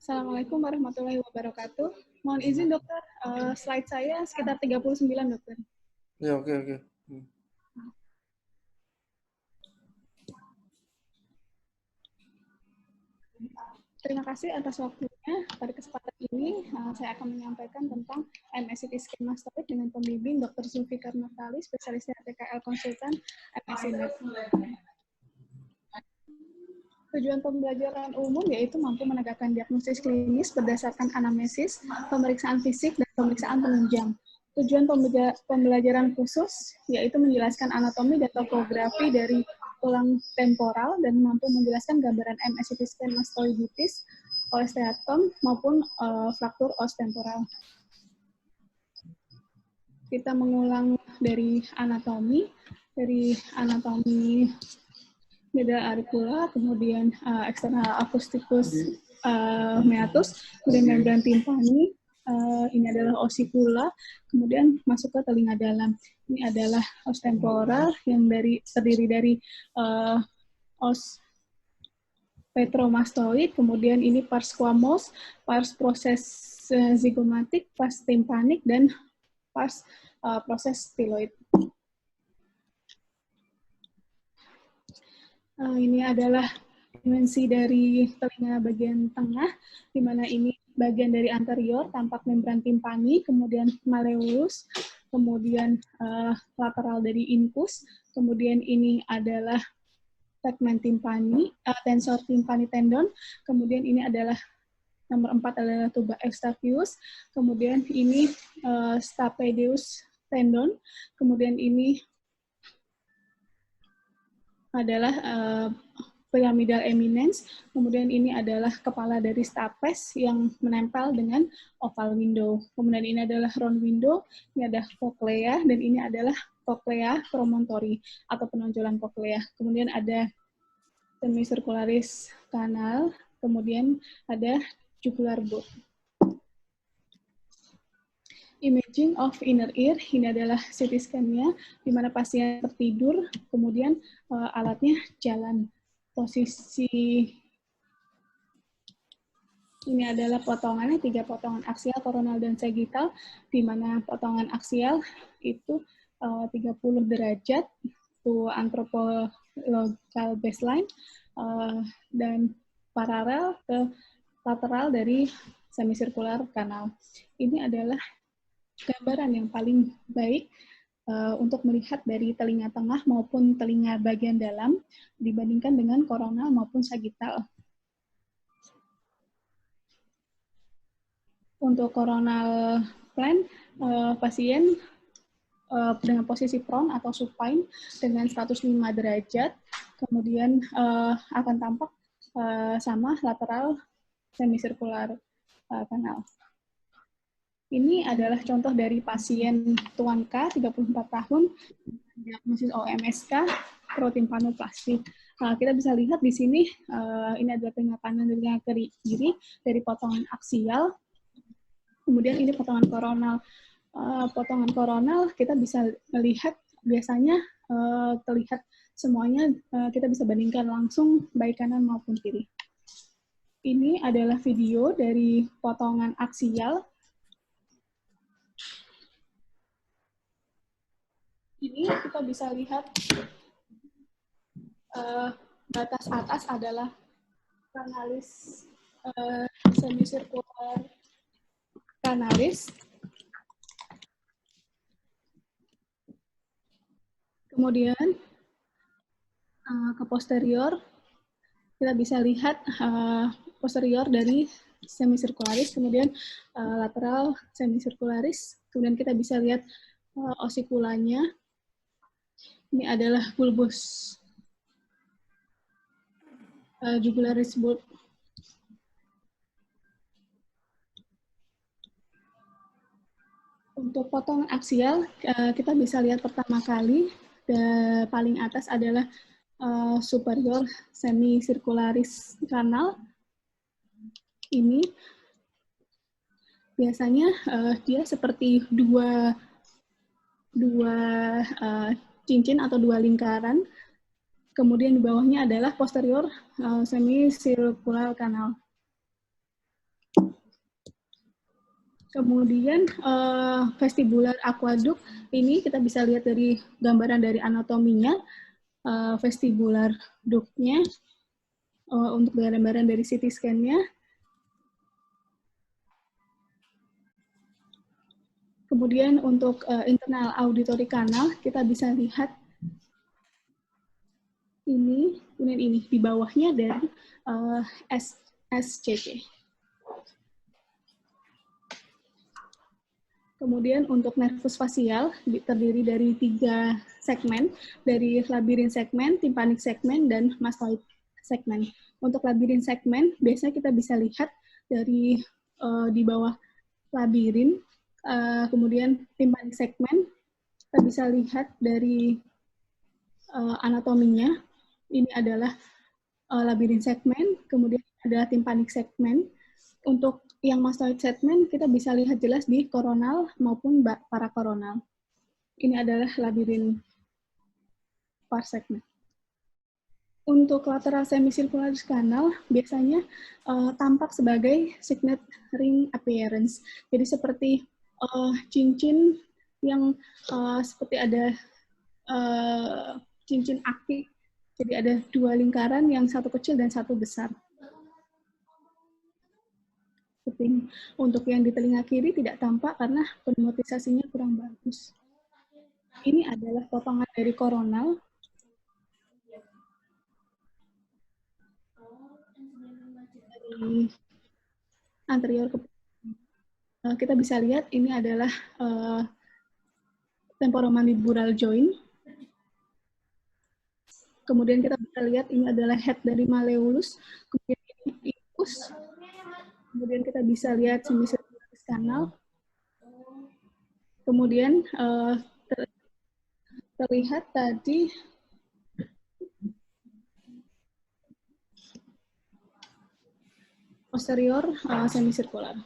Assalamualaikum warahmatullahi wabarakatuh. Mohon izin dokter, slide saya sekitar 39 dokter. Ya, oke, oke. Terima kasih atas waktunya. Pada kesempatan ini, saya akan menyampaikan tentang MSCT Skin Mastery dengan pembimbing Dr. Zulfikar Nurtali, spesialis TKL konsultan MSc Med. Tujuan pembelajaran umum yaitu mampu menegakkan diagnosis klinis berdasarkan anamnesis, pemeriksaan fisik, dan pemeriksaan penunjang. Tujuan pembelajaran khusus yaitu menjelaskan anatomi dan topografi dari tulang temporal dan mampu menjelaskan gambaran MSCT scan mastoiditis, osteotom maupun fraktur os temporal. Kita mengulang dari anatomi Medulla auricula, kemudian eksternal acousticus meatus, kemudian membran timpani, ini adalah osikula, kemudian masuk ke telinga dalam. Ini adalah os temporal yang terdiri dari os petromastoid, kemudian ini pars squamous, pars proses zygomatic, pars tympanic, dan pars proses styloid. Ini adalah dimensi dari telinga bagian tengah, di mana ini bagian dari anterior, tampak membran timpani, kemudian malleolus, kemudian lateral dari incus, kemudian ini adalah segmen timpani, tensor timpani tendon, kemudian ini adalah nomor 4 adalah tuba eustachius, kemudian ini stapedius tendon, kemudian ini adalah pyramidal eminence, kemudian ini adalah kepala dari stapes yang menempel dengan oval window. Kemudian ini adalah round window, ini ada cochlea, dan ini adalah cochlea promontory atau penonjolan cochlea. Kemudian ada semicircularis canal, kemudian ada jugular bone. Imaging of inner ear, ini adalah CT scan-nya, di mana pasien tertidur, kemudian alatnya jalan. Posisi ini adalah potongannya, 3 potongan aksial, koronal, dan sagittal, di mana potongan aksial itu 30 derajat, to anthropological baseline, dan paralel ke lateral dari semicircular canal. Ini adalah gambaran yang paling baik untuk melihat dari telinga tengah maupun telinga bagian dalam dibandingkan dengan koronal maupun sagittal. Untuk coronal plane, pasien dengan posisi prone atau supine dengan 105 derajat, kemudian akan tampak sama lateral semicircular canal. Ini adalah contoh dari pasien Tuan K, 34 tahun, diagnosis OMSK, protimpanoplasti. Kita bisa lihat di sini, ini adalah telinga kanan dan telinga kiri dari potongan aksial. Kemudian ini potongan koronal. Potongan koronal kita bisa melihat biasanya terlihat semuanya, kita bisa bandingkan langsung baik kanan maupun kiri. Ini adalah video dari potongan aksial. Ini kita bisa lihat batas atas adalah kanalis semicircular kanalis. Kemudian ke posterior kita bisa lihat posterior dari semicircularis, kemudian lateral semicircularis, kemudian kita bisa lihat osikulanya. Ini adalah bulbus jugularis bulb. Untuk potongan aksial, kita bisa lihat pertama kali, paling atas adalah superior semicircularis canal. Ini biasanya dia seperti dua cincin atau dua lingkaran. Kemudian di bawahnya adalah posterior semicircular canal. Kemudian vestibular aqueduct ini kita bisa lihat dari gambaran dari anatominya, vestibular ductnya untuk gambaran dari CT scan-nya. Kemudian untuk internal auditory canal kita bisa lihat ini, kemudian ini di bawahnya dari SCC. Kemudian untuk nervus fasial terdiri dari 3 segmen, dari labirin segmen, tympanic segmen, dan mastoid segmen. Untuk labirin segmen, biasanya kita bisa lihat dari di bawah labirin, kemudian tympanic segmen, kita bisa lihat dari anatominya. Ini adalah labirin segmen, kemudian ada tympanic segmen. Untuk yang mastoid segmen, kita bisa lihat jelas di koronal maupun parakoronal. Ini adalah labirin par segmen. Untuk lateral semicircularis canal, biasanya tampak sebagai signet ring appearance. Jadi seperti cincin yang seperti ada cincin aki. Jadi ada 2 lingkaran, yang satu kecil dan satu besar. Untuk yang di telinga kiri tidak tampak karena pneumatisasinya kurang bagus. Ini adalah potongan dari koronal. Dari anterior ke kita bisa lihat ini adalah temporomandibular joint. Kemudian kita bisa lihat ini adalah head dari malleolus. Kemudian ini incus. Kemudian kita bisa lihat semicircularis canal. Kemudian terlihat tadi posterior semicircular.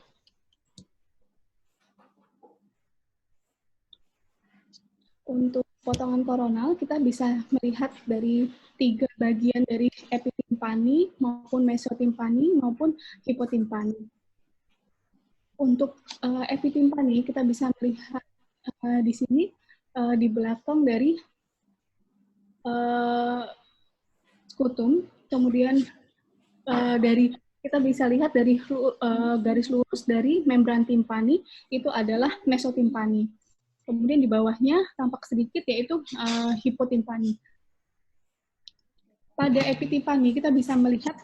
Untuk potongan koronal, kita bisa melihat dari 3 bagian dari epitimpani, maupun mesotimpani, maupun hipotimpani. Untuk epitimpani, kita bisa melihat di sini, di belakang dari skutum, kemudian kita bisa lihat dari garis lurus dari membran timpani, itu adalah mesotimpani. Kemudian di bawahnya tampak sedikit, yaitu hipotimpani. Pada epitimpani kita bisa melihat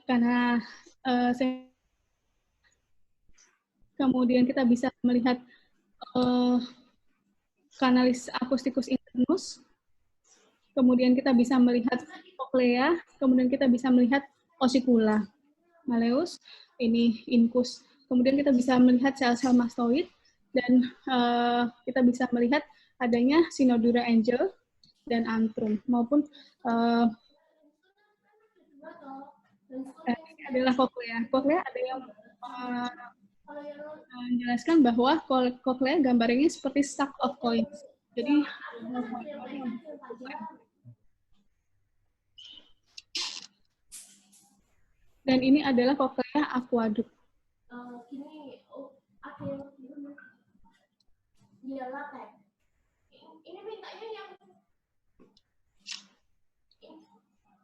karena kemudian kita bisa melihat kanalis acusticus internus, kemudian kita bisa melihat cochlea, kemudian kita bisa melihat osikula, malleus, ini incus. Kemudian kita bisa melihat sel-sel mastoid, dan kita bisa melihat adanya synodura angel dan antrum, maupun ini adalah cochlea. Cochlea ada yang menjelaskan bahwa cochlea gambarnya seperti stack of coins. Jadi dan ini adalah cochlea aqueduct.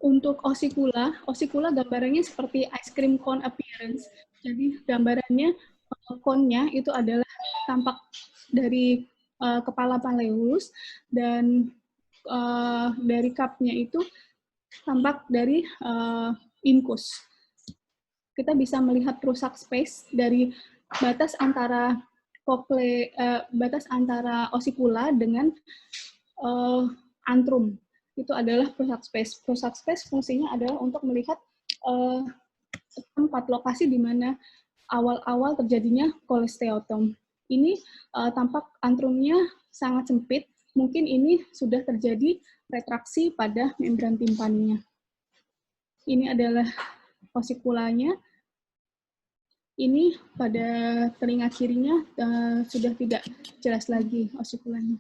Untuk osikula gambarannya seperti ice cream cone appearance. Jadi gambarannya cone-nya itu adalah tampak dari kepala malleolus, dan dari cup-nya itu tampak dari incus. Kita bisa melihat rusak space dari batas antara batas antara osikula dengan antrum. Itu adalah rusak space. Rusak space fungsinya adalah untuk melihat tempat lokasi di mana awal-awal terjadinya kolesteatom. Ini tampak antrumnya sangat sempit. Mungkin ini sudah terjadi retraksi pada membran timpaninya. Ini adalah osikulanya. Ini pada telinga kirinya sudah tidak jelas lagi osikulanya.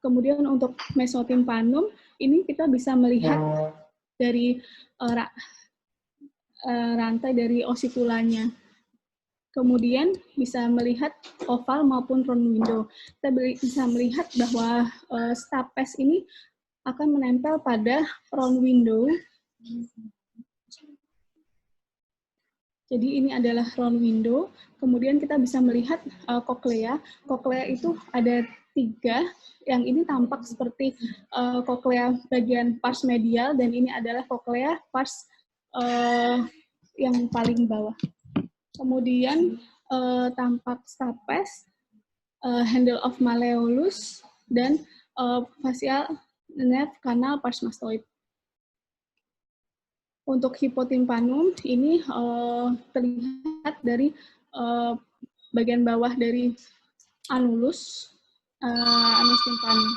Kemudian untuk mesotimpanum, ini kita bisa melihat dari rantai dari osikulanya. Kemudian bisa melihat oval maupun round window. Kita bisa melihat bahwa stapes ini akan menempel pada round window. Jadi ini adalah round window. Kemudian kita bisa melihat koklea. Koklea itu ada 3. Yang ini tampak seperti koklea bagian pars medial, dan ini adalah koklea pars yang paling bawah. Kemudian tampak stapes, handle of malleolus, dan facial nerve canal pars mastoid. Untuk hipotimpanum ini terlihat dari bagian bawah dari anulus, anus timpanum.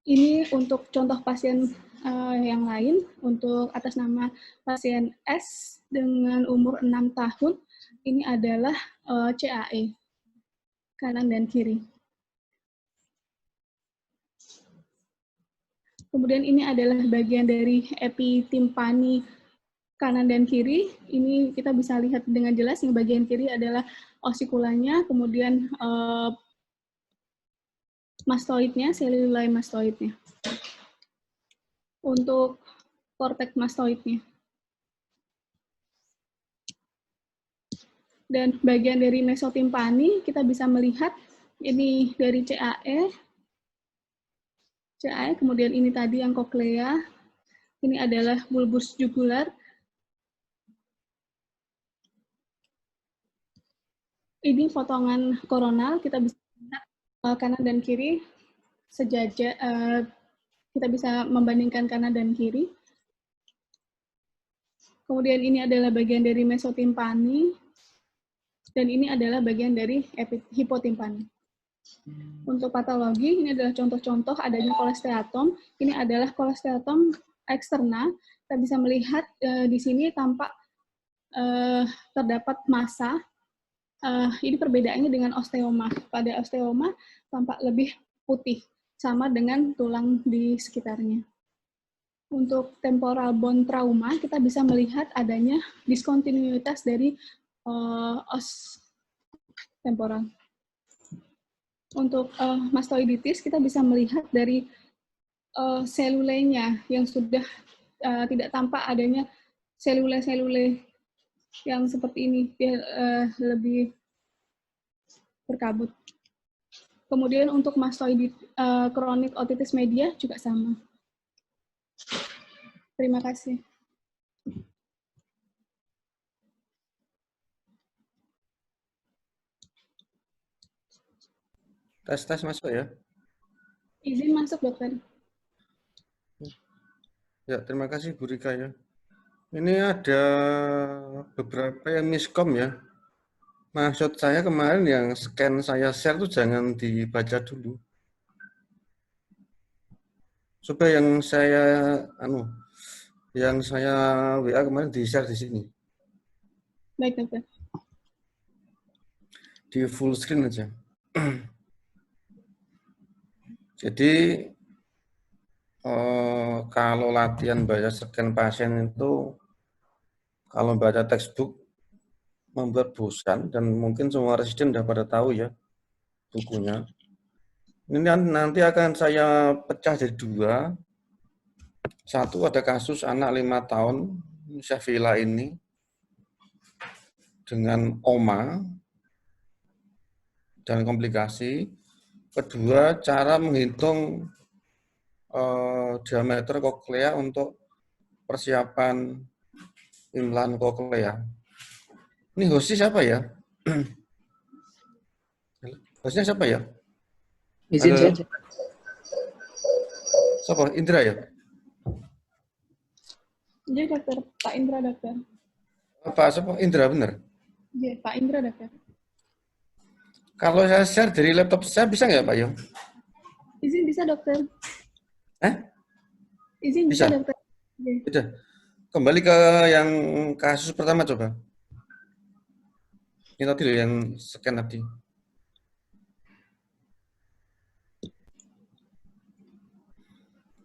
Ini untuk contoh pasien yang lain, untuk atas nama pasien S dengan umur 6 tahun, ini adalah CAE, kanan dan kiri. Kemudian ini adalah bagian dari epitimpani kanan dan kiri. Ini kita bisa lihat dengan jelas, yang bagian kiri adalah osikulanya, kemudian mastoidnya, selulai mastoidnya. Untuk korteks mastoidnya. Dan bagian dari mesotimpani, kita bisa melihat ini dari CAE, kemudian ini tadi yang koklea, ini adalah bulbus jugular. Ini potongan koronal, kita bisa lihat kanan dan kiri sejajar, kita bisa membandingkan kanan dan kiri. Kemudian ini adalah bagian dari mesotimpani, dan ini adalah bagian dari hipotimpani. Untuk patologi, ini adalah contoh-contoh adanya kolesteatom. Ini adalah kolesteatom eksterna. Kita bisa melihat di sini tampak terdapat massa. Ini perbedaannya dengan osteoma. Pada osteoma tampak lebih putih, sama dengan tulang di sekitarnya. Untuk temporal bone trauma, kita bisa melihat adanya diskontinuitas dari os temporal. Untuk mastoiditis, kita bisa melihat dari selulenya yang sudah tidak tampak adanya selule-selule yang seperti ini, dia lebih berkabut. Kemudian untuk mastoid kronik otitis media juga sama. Terima kasih. Tes masuk ya. Izin masuk, dokter. Ya, terima kasih Bu Rika ya. Ini ada beberapa yang miskom ya. Maksud saya kemarin yang scan saya share tuh jangan dibaca dulu. Supaya yang saya WA kemarin di-share di sini. Baik, dokter. Di full screen aja. Jadi kalau latihan baca scan pasien itu kalau baca textbook membuat bosan, dan mungkin semua residen sudah pada tahu ya bukunya. Ini nanti akan saya pecah jadi 2. Satu, ada kasus anak 5 tahun Syafila ini dengan oma dan komplikasi. Kedua, cara menghitung diameter koklea untuk persiapan implan koklea. Ini hostnya siapa ya? Hostnya siapa ya? Izin Halo? saja. Siapa? Indra ya? Jadi dokter, Pak Indra, dokter. Pak siapa? Indra benar? Iya, Pak Indra, dokter. Kalau saya share dari laptop saya bisa nggak Pak Yo? Izin bisa, dokter. Izin bisa, Bisa? dokter. Sudah. Kembali ke yang kasus pertama coba. Ini tadi loh yang scan tadi.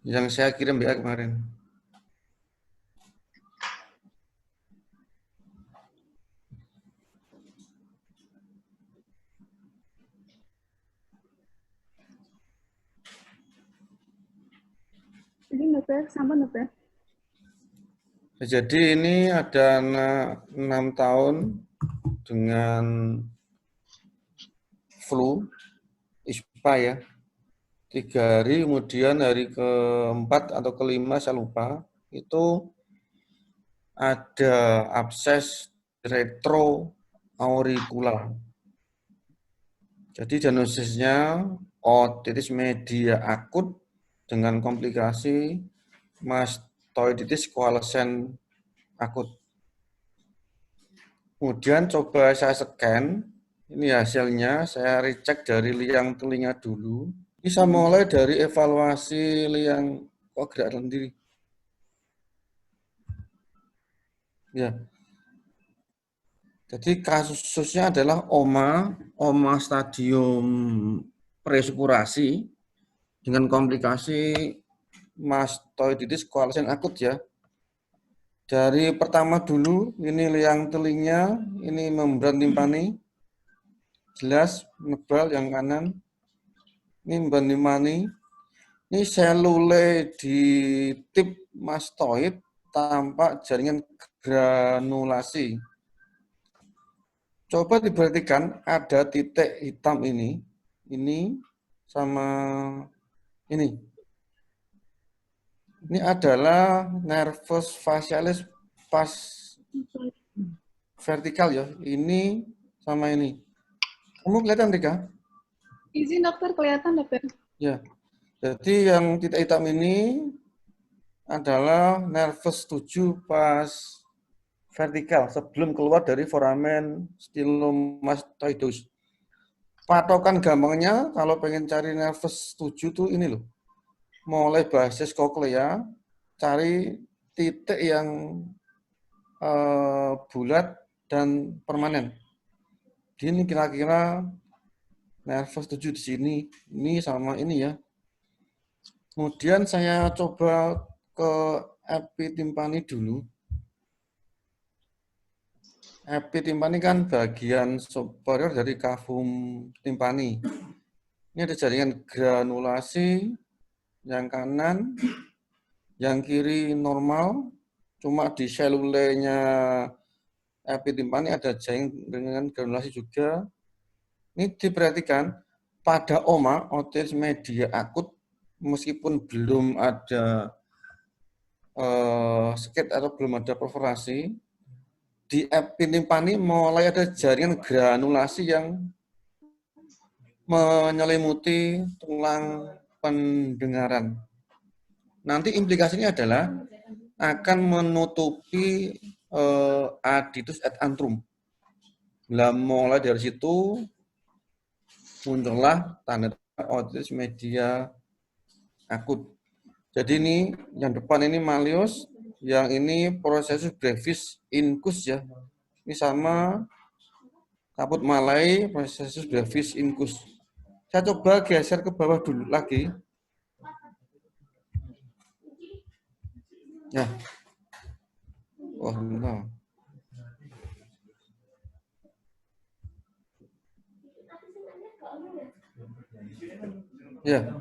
Yang saya kirim WA kemarin. Jadi dokter, sampun dokter. Jadi ini ada 6 tahun dengan flu, ISPA ya. 3 hari, kemudian hari keempat atau kelima saya lupa, itu ada abses retroaurikular. Jadi diagnosisnya otitis media akut dengan komplikasi mastoiditis koalesen akut. Kemudian coba saya scan, ini hasilnya, saya recheck dari liang telinga dulu. Ini saya mulai dari evaluasi liang, kok gerak sendiri. Ya, jadi kasusnya adalah oma stadium presupurasi dengan komplikasi mastoiditis koalesen akut ya. Dari pertama dulu, ini liang telinga, ini membran timpani, jelas nebal yang kanan. Ini membran timpani, ini selule di tip mastoid tampak jaringan granulasi. Coba diperhatikan ada titik hitam ini sama ini. Ini adalah nervus facialis pas vertikal ya. Ini sama ini. Kamu kelihatan, Rika? Izin dokter, kelihatan dokter. Ya. Jadi yang titik hitam ini adalah nervus 7 pas vertikal sebelum keluar dari foramen stylomastoidus. Patokan gampangnya kalau pengen cari nervus 7 tuh ini loh. Mulai basis koklea, cari titik yang bulat dan permanen. Ini kira-kira nervus 7 di sini, ini sama ini ya. Kemudian saya coba ke epitimpani dulu. Epitimpani kan bagian superior dari cavum timpani. Ini ada jaringan granulasi, yang kanan, yang kiri normal, cuma di selulenya epitimpani ada jaringan granulasi juga. Ini diperhatikan pada otitis media akut, meskipun belum ada sakit atau belum ada perforasi, di epitimpani mulai ada jaringan granulasi yang menyelimuti tulang pendengaran. Nanti implikasinya adalah akan menutupi aditus et antrum. Bila mulai dari situ muncullah tanda otitis media akut. Jadi ini yang depan ini malleus, yang ini processus brevis incus ya. Ini sama caput malai, processus brevis incus. Saya coba geser ke bawah dulu lagi. Ya. Oh, no. Ya.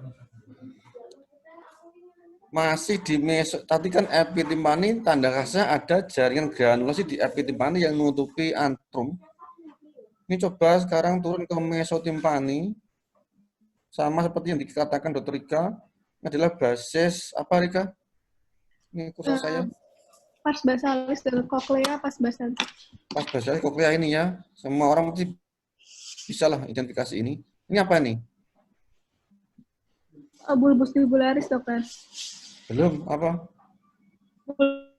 Masih di meso, tadi kan epitimpani tanda khasnya ada jaringan granulasi di epitimpani yang menutupi antrum. Ini coba sekarang turun ke mesotimpani. Sama seperti yang dikatakan Dr. Rika, adalah basis apa Rika? Ini kursus saya. Pars basalis dan koklea pas basalis. Pas basalis koklea ini ya. Semua orang mesti bisa lah identifikasi ini. Ini apa nih? Bulbus jugularis dokter. Belum apa?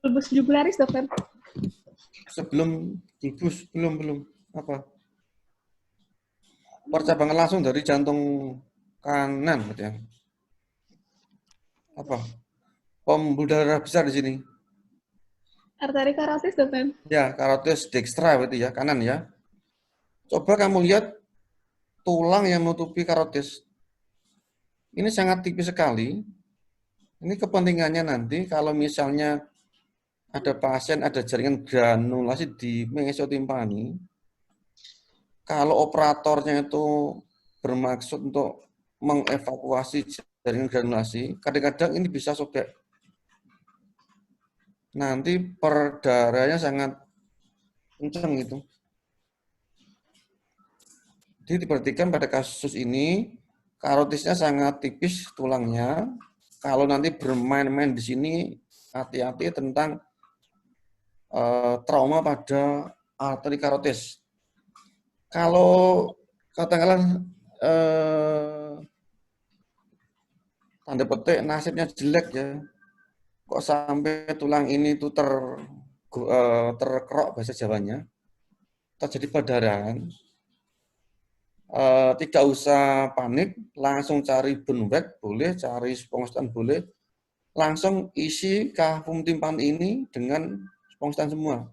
Bulbus jugularis dokter. Sebelum bulbus belum apa? Percabangan langsung dari jantung kanan berarti ya. Apa? Pembuluh darah besar di sini. Arteri karotis dokter. Ya, karotis dextra berarti ya, kanan ya. Coba kamu lihat tulang yang menutupi karotis. Ini sangat tipis sekali. Ini kepentingannya nanti kalau misalnya ada pasien ada jaringan granulasi di mesotimpani, kalau operatornya itu bermaksud untuk mengevakuasi jaringan granulasi, kadang-kadang ini bisa sobek nanti perdarahnya sangat kencang gitu. Jadi diperhatikan pada kasus ini, karotisnya sangat tipis tulangnya. Kalau nanti bermain-main di sini, hati-hati tentang trauma pada arteri karotis. Kalau katakanlah tanda petik nasibnya jelek ya, kok sampai tulang ini tuh terkerok bahasa Jawanya, terjadi perdarahan, tidak usah panik, langsung cari benwek boleh, cari spongetan boleh, langsung isi kafum timpani ini dengan spongetan semua.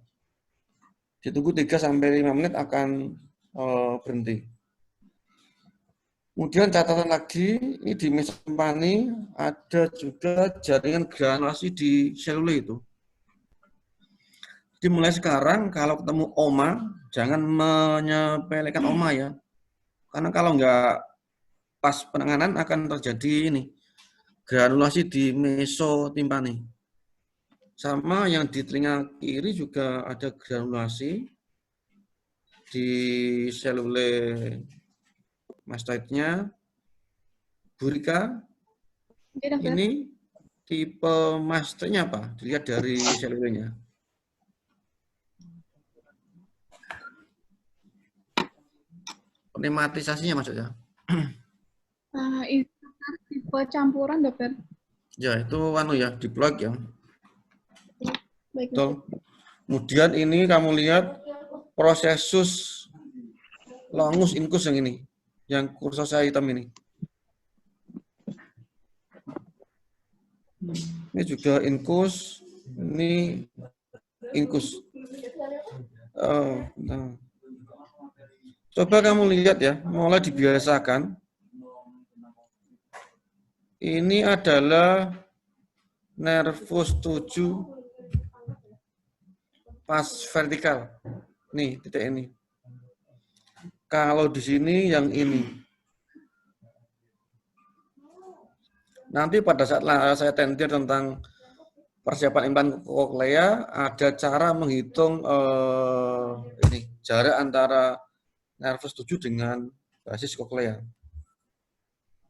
Ditunggu 3-5 menit akan berhenti. Kemudian catatan lagi, ini di mesempani ada juga jaringan granulasi di selule itu. Jadi mulai sekarang kalau ketemu oma, jangan menyepelekan oma ya. Karena kalau nggak pas penanganan akan terjadi ini, granulasi di mesotimpani. Sama yang di telinga kiri juga ada granulasi di selule mastoidnya. Burika, ini tipe mastoidnya apa? Dilihat dari selulenya. Pneumatisasinya maksudnya. Itu tipe campuran, dokter. Ya, itu ya, diplok ya. Baik, betul. Kemudian ini kamu lihat prosesus longus incus yang ini, yang kursosa hitam ini. Ini juga incus, ini incus. Nah. Coba kamu lihat ya, mulai dibiasakan. Ini adalah nervus 7 pas vertikal. Nih, titik ini. Kalau di sini yang ini. Nanti pada saat saya tentir tentang persiapan implan koklea, ada cara menghitung ini jarak antara nervus 7 dengan basis koklea.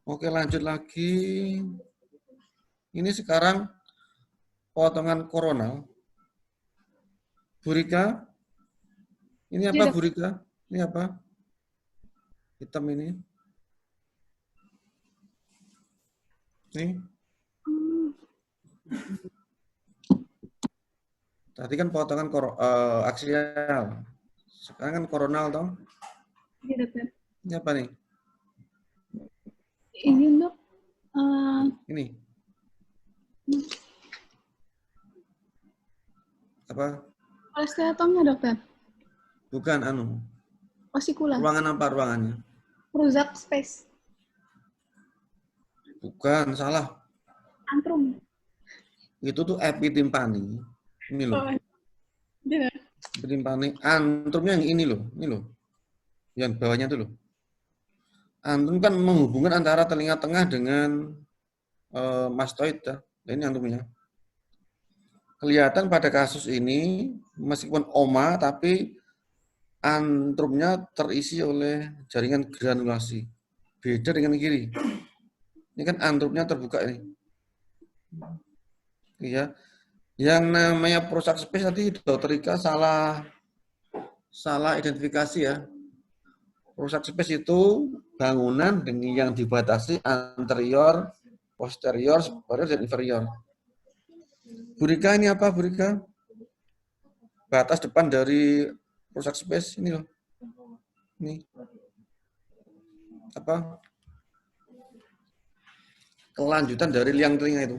Oke, lanjut lagi. Ini sekarang potongan koronal. Burika. Ini apa burika? Ini apa? Hitam ini. Nih. Tadi kan potongan aksial. Sekarang kan koronal toh? Iya, dokter. Ini apa nih? Ini untuk ini. Apa? Osteotomnya, dokter. Bukan Osikula. Ruangan apa ruangannya? Prusak space. Bukan, salah. Antrum. Itu tuh epitimpani. Ini loh. Epitimpani. Antrumnya yang ini loh. Yang bawahnya tuh loh. Antrum kan menghubungkan antara telinga tengah dengan mastoid ya. Ini antrumnya. Kelihatan pada kasus ini meskipun oma tapi antrumnya terisi oleh jaringan granulasi. Beda dengan kiri. Ini kan antrumnya terbuka ini. Iya. Yang namanya prusik space tadi Dr. Rika salah identifikasi ya. Prusik space itu bangunan dengan yang dibatasi anterior, posterior, superior, dan inferior. Burika ini apa, Burika? Batas depan dari prusik space ini loh. Ini. Apa? Kelanjutan dari liang telinga itu.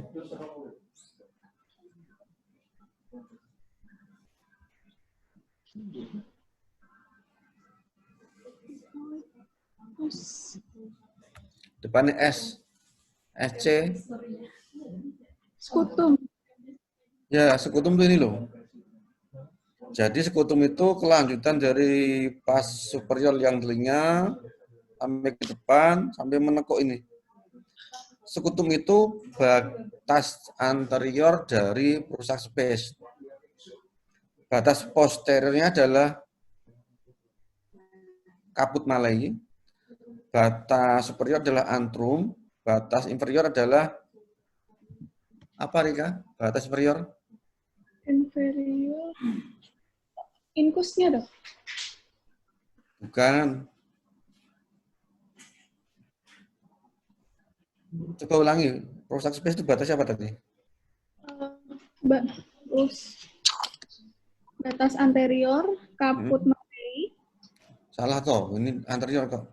Depannya S. SC. Skutum. Ya, skutum itu ini loh. Jadi skutum itu kelanjutan dari pas superior liang telinga sampai ke depan sampai menekuk ini. Skutum itu batas anterior dari prusik space. batas posteriornya adalah kaput Malay, batas superior adalah antrum, batas inferior adalah apa Rika? Batas superior? Inferior. Inkusnya dong. Bukan. Coba ulangi. Prostax space itu batasnya apa tadi? Batas anterior, kaput Malay. Salah toh, ini anterior kok.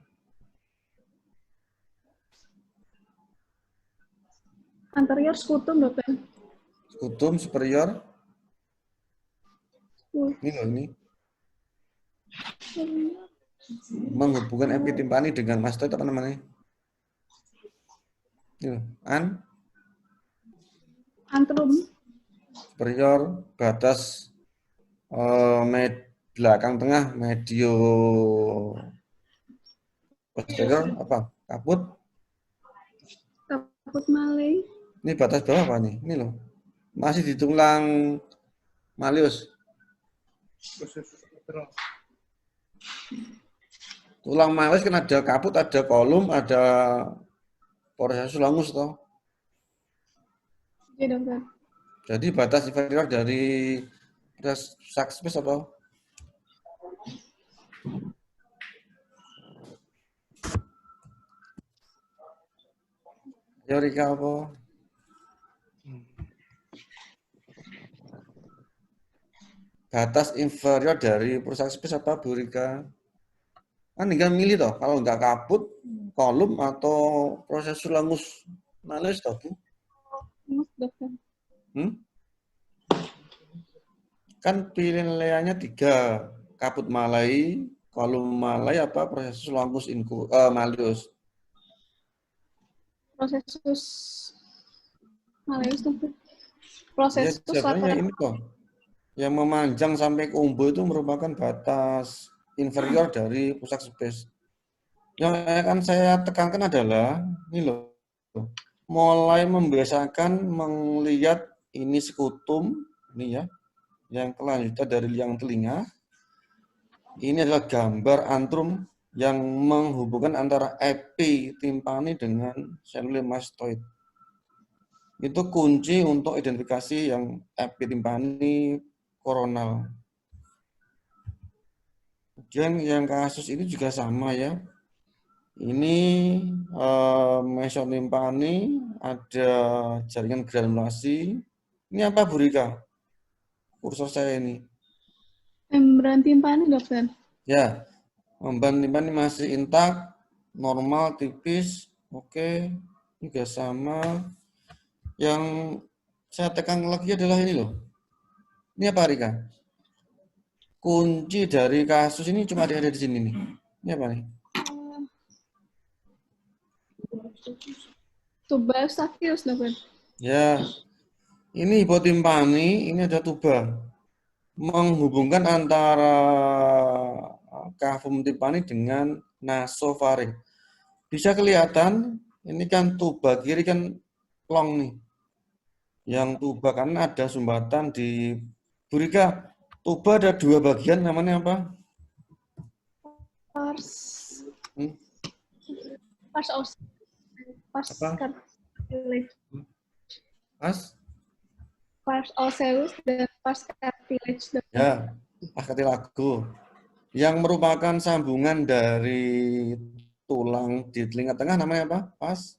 Anterior skutum, dokter. Skutum superior. Ini loh, ini. Menghubungkan epitimpani dengan mastoid apa namanya? Ini loh. Antrum. Superior, batas belakang tengah, medio posterior, apa? Kaput. Kaput Malay. Ini batas bawah apa nih? Ini loh. Masih di tulang Malleus. Tulang Malleus kan ada kaput, ada kolum, ada processus longus toh. Iya, dokter. Jadi batas inferior dari prostax space apa? Ya Rika apa? Batas inferior dari prostax space apa Bu Rika? Kan tinggal milih toh, kalau nggak kaput, kolum atau processus longus Malleus toh Bu? Dokter. Kan pilihannya 3, kaput Malay, kolum Malay apa processus longus Malleus. Prosesus Malleus, dokter. Ya, Prosesus sebenarnya ini kok. Yang memanjang sampai ke umbu itu merupakan batas inferior dari pusat space. Yang akan saya tekankan adalah ini loh, mulai membiasakan melihat ini sekutum, ini ya, yang kelanjutan dari liang telinga. Ini adalah gambar antrum yang menghubungkan antara epitimpani dengan senule mastoid. Itu kunci untuk identifikasi yang epitimpani koronal. Kemudian yang kasus ini juga sama ya. Ini mesonimpani, ada jaringan granulasi. Ini apa Bu Rika? Kursor saya ini. Membran timpani, dokter. Ya, membran timpani masih intak, normal, tipis. Oke, juga sama. Yang saya tekan lagi adalah ini loh. Ini apa Rika? Kunci dari kasus ini cuma ada di sini nih. Ini apa nih? Tuba Eustachius, dokter. Ya, ini hipotimpani, ini ada tuba. Menghubungkan antara cavum timpani dengan nasofaring. Bisa kelihatan, ini kan tuba kiri kan long nih. Yang tuba karena ada sumbatan di Burika. Tuba ada 2 bagian, namanya apa? Pars osseus dan pars cartilage. Ya, cartilago. Yang merupakan sambungan dari tulang di telinga tengah namanya apa? Pars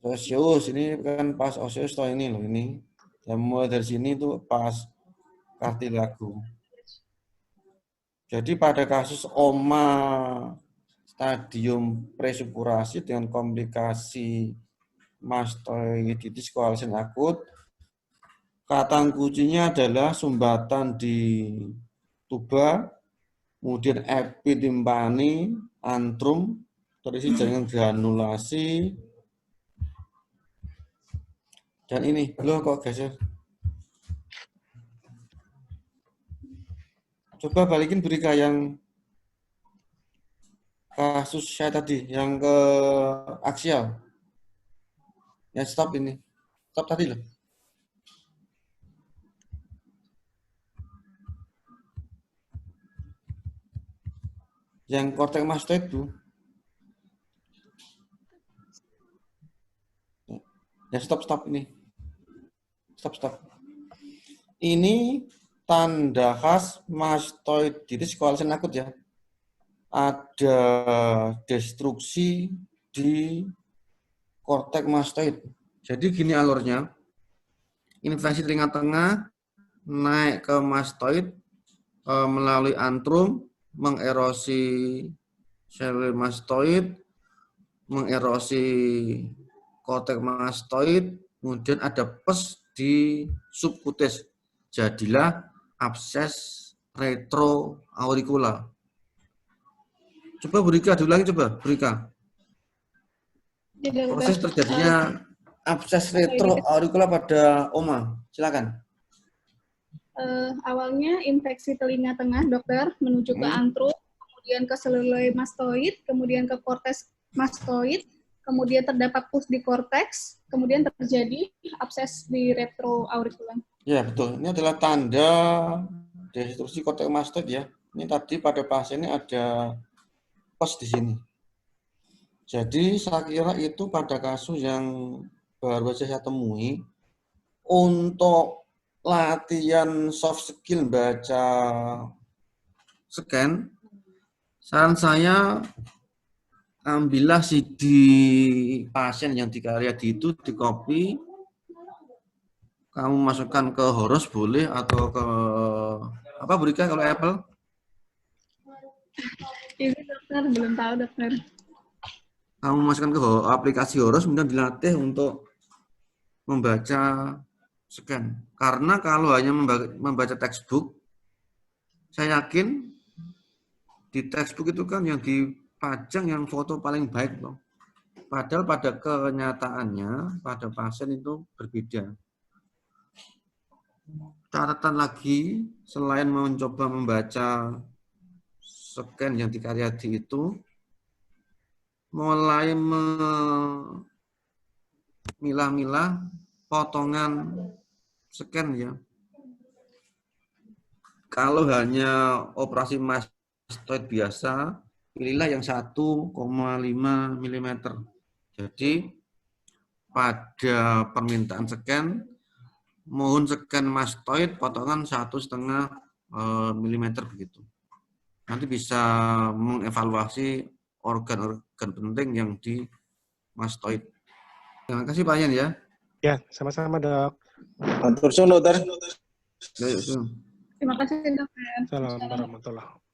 osseus. Ini kan pars osseus toh ini loh ini. Yang mulai dari sini itu pars cartilago. Jadi pada kasus oma stadium presupurasi dengan komplikasi mastoiditis koalesen akut, kata kuncinya adalah sumbatan di tuba, kemudian epitimpani, antrum, terisi jaringan granulasi, dan ini, loh kok geser. Coba balikin Burika yang kasus saya tadi, yang ke aksial. Ya, stop ini. Stop tadi loh. Yang korteks mastoid itu. Ya, stop ini. Stop. Ini tanda khas mastoiditis koalescens akut ya. Ada destruksi di korteks mastoid. Jadi gini alurnya. Infeksi telinga tengah naik ke mastoid melalui antrum, mengerosi sel mastoid, mengerosi korteks mastoid, kemudian ada pus di subkutis. Jadilah abses retroauricula. Coba Burika diulangi, coba Burika. Proses terjadinya abses retroauricula pada Oma. Silakan. Awalnya infeksi telinga tengah, dokter, menuju ke antrum, kemudian ke seluloi mastoid, kemudian ke korteks mastoid, kemudian terdapat pus di korteks, kemudian terjadi abses di retroauricula. Ya, betul. Ini adalah tanda destruksi korteks mastoid ya. Ini tadi pada pasien ini ada pus di sini. Jadi saya kira itu pada kasus yang baru saja saya temui. Untuk latihan soft skill baca scan, saran saya ambillah CD pasien yang di Karyadi itu, di copy, kamu masukkan ke Horos boleh, atau ke apa Burika kalau Apple? Ini dokter, belum tahu dokter. Kamu masukkan ke aplikasi Horos, kemudian dilatih untuk membaca scan. Karena kalau hanya membaca textbook, saya yakin di textbook itu kan yang dipajang yang foto paling baik loh. Padahal pada kenyataannya pada pasien itu berbeda. Catatan lagi, selain mencoba membaca scan yang di Karyadi itu, mulai memilah-milah potongan scan ya. Kalau hanya operasi mastoid biasa, pilihlah yang 1,5 mm. Jadi pada permintaan scan, mohon scan mastoid potongan 1,5 mm begitu. Nanti bisa mengevaluasi organ-organ penting yang di mastoid. Terima kasih Pak Yan ya. Ya, sama-sama dok. Terima kasih dokter. Terima kasih dokter. Assalamualaikum warahmatullahi wabarakatuh.